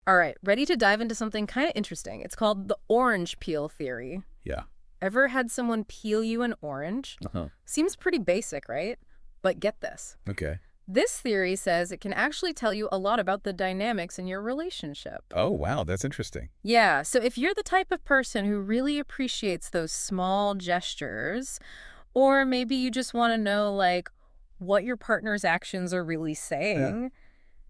All right, ready to dive into something kind of interesting. It's called the orange peel theory. Yeah. Ever had someone peel you an orange? Seems pretty basic, right? But get this. Okay. This theory says it can actually tell you a lot about the dynamics in your relationship. Oh, wow. That's interesting. Yeah, so if you're the type of person who really appreciates those small gestures, or maybe you just want to know, like, what your partner's actions are really saying,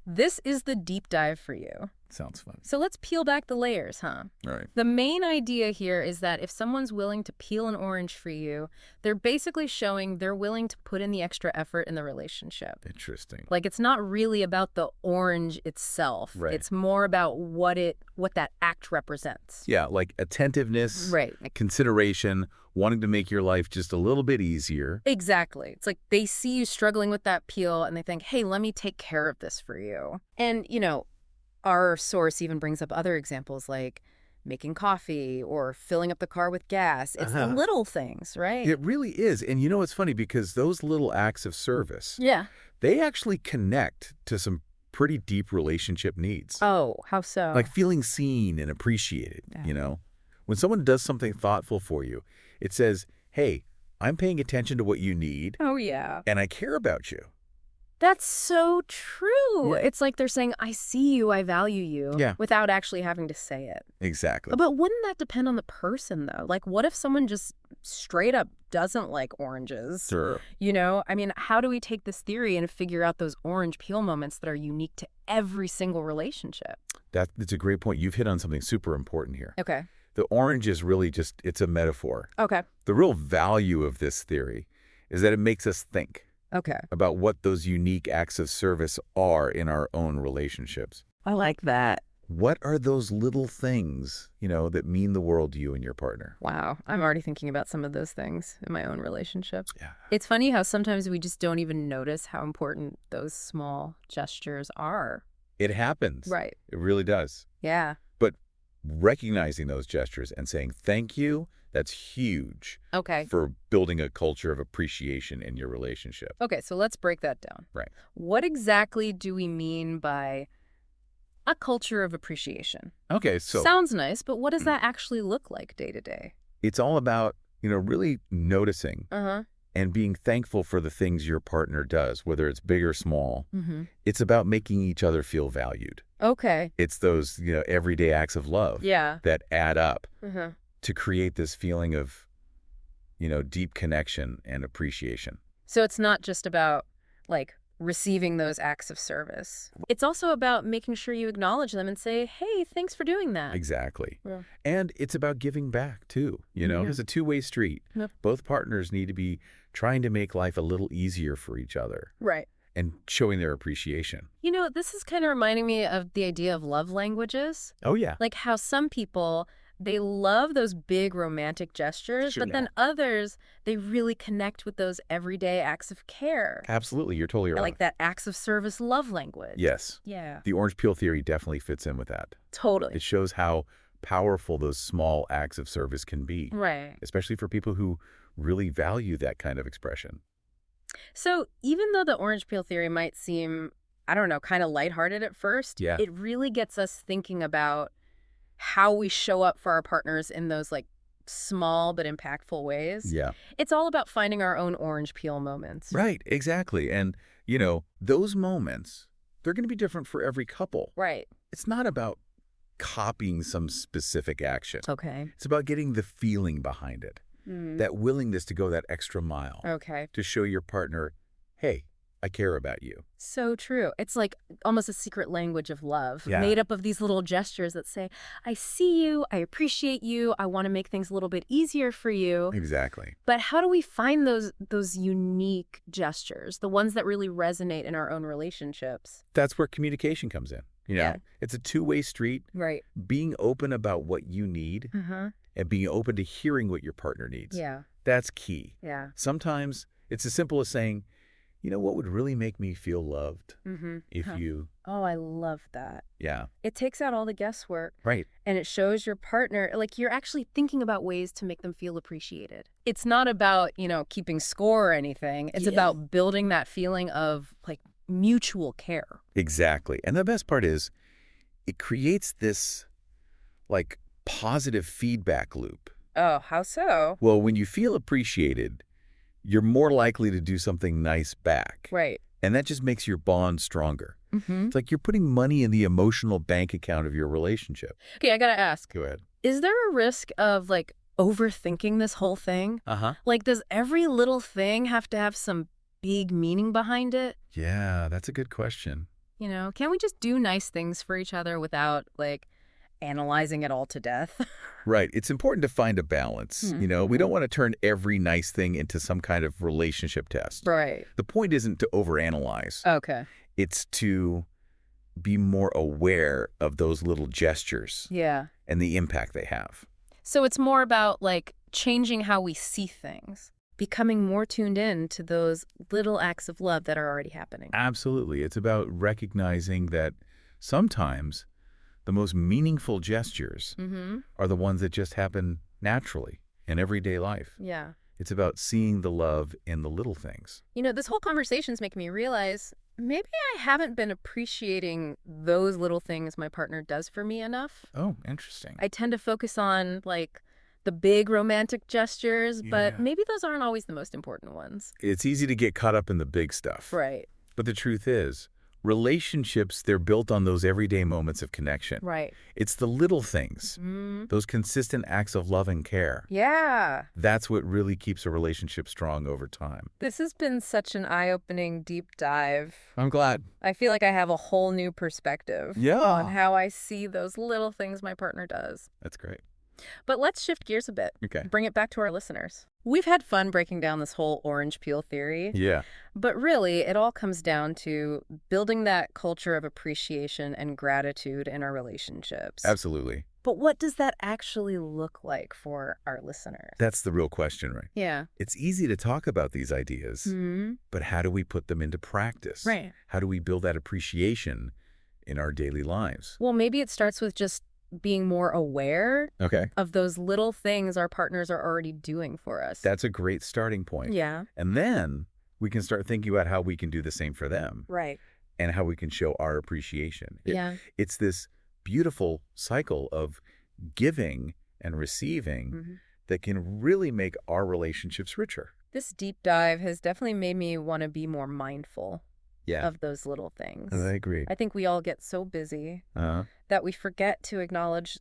this is the deep dive for you. Sounds fun. So let's peel back the layers, huh? All right. The main idea here is that if someone's willing to peel an orange for you, they're basically showing they're willing to put in the extra effort in the relationship. Interesting. Like, it's not really about the orange itself. Right. It's more about what that act represents. Yeah, like attentiveness, Right. consideration, wanting to make your life just a little bit easier. Exactly. It's like they see you struggling with that peel and they think, hey, let me take care of this for you. And, our source even brings up other examples like making coffee or filling up the car with gas. It's the little things, right? It really is. And it's funny because those little acts of service, Yeah. they actually connect to some pretty deep relationship needs. Oh, how so? Like feeling seen and appreciated, When someone does something thoughtful for you, it says, hey, I'm paying attention to what you need. Oh, yeah. And I care about you. That's so true. Yeah. It's like they're saying, I see you, I value you, Yeah. without actually having to say it. Exactly. But wouldn't that depend on the person, though? Like, what if someone just straight up doesn't like oranges? Sure. I mean, how do we take this theory and figure out those orange peel moments that are unique to every single relationship? That's a great point. You've hit on something super important here. Okay. The orange is really it's a metaphor. Okay. The real value of this theory is that it makes us think Okay. about what those unique acts of service are in our own relationships. I like that. What are those little things, that mean the world to you and your partner? Wow. I'm already thinking about some of those things in my own relationship. Yeah. It's funny how sometimes we just don't even notice how important those small gestures are. It happens. Right. It really does. Yeah. But recognizing those gestures and saying thank you, that's huge Okay. for building a culture of appreciation in your relationship. Okay, so let's break that down. Right. What exactly do we mean by a culture of appreciation? Okay, so Sounds nice, but what does that actually look like day to day? it's all about, really noticing Uh-huh. and being thankful for the things your partner does, whether it's big or small. Mm-hmm. It's about making each other feel valued. Okay. It's those, everyday acts of love Yeah. that add up Uh-huh. to create this feeling of, deep connection and appreciation. So it's not just about, like, receiving those acts of service. It's also about making sure you acknowledge them and say, hey, thanks for doing that. Exactly. Yeah. And it's about giving back, too. Yeah. It's a two-way street. Yep. Both partners need to be trying to make life a little easier for each other Right. and showing their appreciation. This is kind of reminding me of the idea of love languages. Oh, yeah. Like how some people, they love those big romantic gestures, Sure. but then others, they really connect with those everyday acts of care. Absolutely. You're totally right. Like that acts of service love language. Yes. Yeah. The orange peel theory definitely fits in with that. Totally. It shows how powerful those small acts of service can be, Right. especially for people who really value that kind of expression. So even though the orange peel theory might seem, I don't know, kind of lighthearted at first, Yeah. it really gets us thinking about how we show up for our partners in those like small but impactful ways. Yeah. It's all about finding our own orange peel moments. Right. Exactly. And, those moments, they're going to be different for every couple. Right. It's not about copying some specific action. Okay. It's about getting the feeling behind it, that willingness to go that extra mile Okay. to show your partner, hey, I care about you. So true. It's like almost a secret language of love, Yeah. made up of these little gestures that say, I see you, I appreciate you, I want to make things a little bit easier for you. Exactly. But how do we find those unique gestures, the ones that really resonate in our own relationships? That's where communication comes in. Yeah. It's a two-way street. Right. Being open about what you need Uh-huh. and being open to hearing what your partner needs. Yeah. That's key. Yeah. Sometimes it's as simple as saying, what would really make me feel loved Mm-hmm. if you, Oh, I love that. yeah, It takes out all the guesswork. right. And it shows your partner, like you're actually thinking about ways to make them feel appreciated. It's not about, keeping score or anything. It's Yeah. about building that feeling of like mutual care. Exactly. And the best part is, it creates this, like, positive feedback loop. Oh, how so? Well, when you feel appreciated, you're more likely to do something nice back. Right. And that just makes your bond stronger. Mm-hmm. It's like you're putting money in the emotional bank account of your relationship. Okay, I gotta ask. Go ahead. Is there a risk of, like, overthinking this whole thing? Uh-huh. Like, does every little thing have to have some big meaning behind it? Yeah, that's a good question. You know, can't we just do nice things for each other without, like, analyzing it all to death? Right. It's important to find a balance. Hmm. You know, we don't want to turn every nice thing into some kind of relationship test. Right. The point isn't to overanalyze. Okay. It's to be more aware of those little gestures Yeah. and the impact they have. So it's more about, like, changing how we see things, becoming more tuned in to those little acts of love that are already happening. Absolutely. It's about recognizing that sometimes the most meaningful gestures Mm-hmm. are the ones that just happen naturally in everyday life. Yeah. It's about seeing the love in the little things. You know, this whole conversation's making me realize maybe I haven't been appreciating those little things my partner does for me enough. Oh, interesting. I tend to focus on, like, the big romantic gestures, but Yeah. maybe those aren't always the most important ones. It's easy to get caught up in the big stuff. Right. But the truth is, relationships, they're built on those everyday moments of connection. Right. It's the little things, Mm. those consistent acts of love and care. Yeah. That's what really keeps a relationship strong over time. This has been such an eye-opening deep dive. I'm glad. I feel like I have a whole new perspective Yeah. on how I see those little things my partner does. That's great. But let's shift gears a bit. Okay. Bring it back to our listeners. We've had fun breaking down this whole orange peel theory, Yeah. but really it all comes down to building that culture of appreciation and gratitude in our relationships. Absolutely. But what does that actually look like for our listeners? That's the real question, right? Yeah. It's easy to talk about these ideas, Mm-hmm. but how do we put them into practice? Right. How do we build that appreciation in our daily lives? Well, maybe it starts with just being more aware Okay. of those little things our partners are already doing for us. That's a great starting point. Yeah. And then we can start thinking about how we can do the same for them Right. and how we can show our appreciation. Yeah. It's this beautiful cycle of giving and receiving Mm-hmm. that can really make our relationships richer. This deep dive has definitely made me want to be more mindful Yeah. of those little things. I agree. I think we all get so busy Uh-huh. that we forget to acknowledge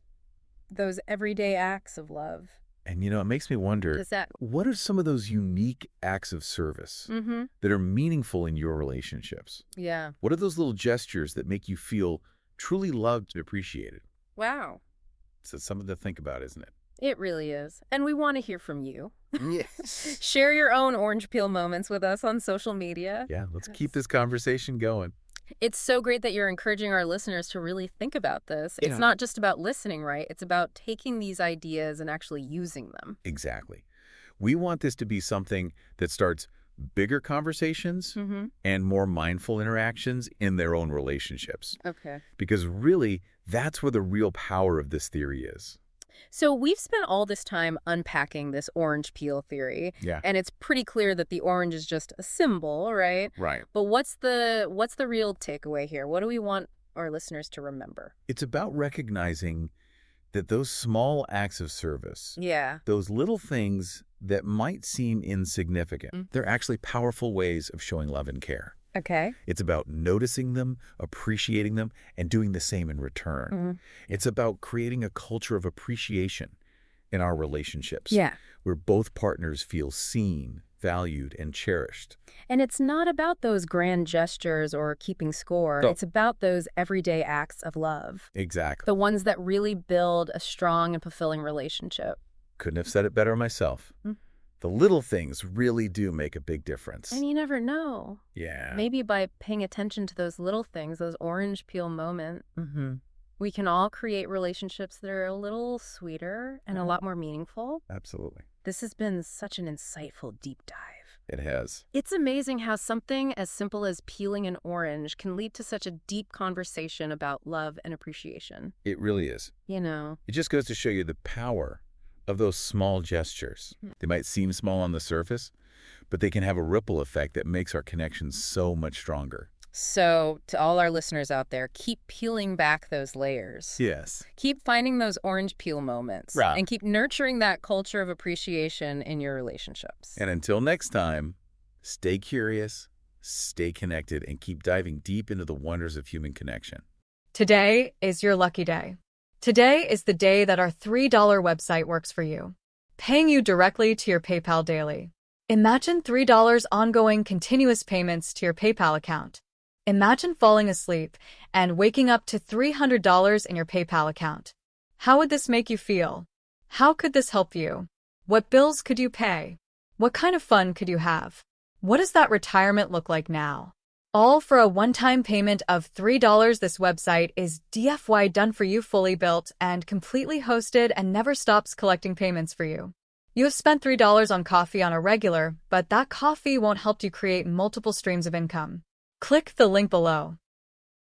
those everyday acts of love. And, you know, it makes me wonder, Does that... what are some of those unique acts of service Mm-hmm. that are meaningful in your relationships? Yeah. What are those little gestures that make you feel truly loved and appreciated? Wow. So it's something to think about, isn't it? It really is. And we want to hear from you. Yes. Share your own orange peel moments with us on social media. Yeah, let's keep this conversation going. It's so great that you're encouraging our listeners to really think about this. Yeah. It's not just about listening, right? It's about taking these ideas and actually using them. Exactly. We want this to be something that starts bigger conversations Mm-hmm. and more mindful interactions in their own relationships. Okay. Because really, that's where the real power of this theory is. So we've spent all this time unpacking this orange peel theory, Yeah. and it's pretty clear that the orange is just a symbol, right? Right. But what's the real takeaway here? What do we want our listeners to remember? It's about recognizing that those small acts of service, Yeah. those little things that might seem insignificant, Mm. they're actually powerful ways of showing love and care. Okay. It's about noticing them, appreciating them, and doing the same in return. Mm-hmm. It's about creating a culture of appreciation in our relationships, Yeah. where both partners feel seen, valued, and cherished. And it's not about those grand gestures or keeping score. No. It's about those everyday acts of love, Exactly. the ones that really build a strong and fulfilling relationship. Couldn't have said it better myself. Mm. The little things really do make a big difference. And you never know. Yeah. Maybe by paying attention to those little things, those orange peel moments, Mm-hmm. we can all create relationships that are a little sweeter and a lot more meaningful. Absolutely. This has been such an insightful deep dive. It has. It's amazing how something as simple as peeling an orange can lead to such a deep conversation about love and appreciation. It really is. You know, It just goes to show you the power of those small gestures. They might seem small on the surface, but they can have a ripple effect that makes our connection so much stronger. So, to all our listeners out there, keep peeling back those layers. Yes. Keep finding those orange peel moments Right. and keep nurturing that culture of appreciation in your relationships. And until next time, stay curious, stay connected, and keep diving deep into the wonders of human connection. Today is your lucky day. Today is the day that our $3 website works for you, paying you directly to your PayPal daily. Imagine $3 ongoing continuous payments to your PayPal account. Imagine falling asleep and waking up to $300 in your PayPal account. How would this make you feel? How could this help you? What bills could you pay? What kind of fun could you have? What does that retirement look like now? All for a one-time payment of $3. This website is DFY done for you, fully built and completely hosted, and never stops collecting payments for you. You have spent $3 on coffee on a regular, but that coffee won't help you create multiple streams of income. Click the link below.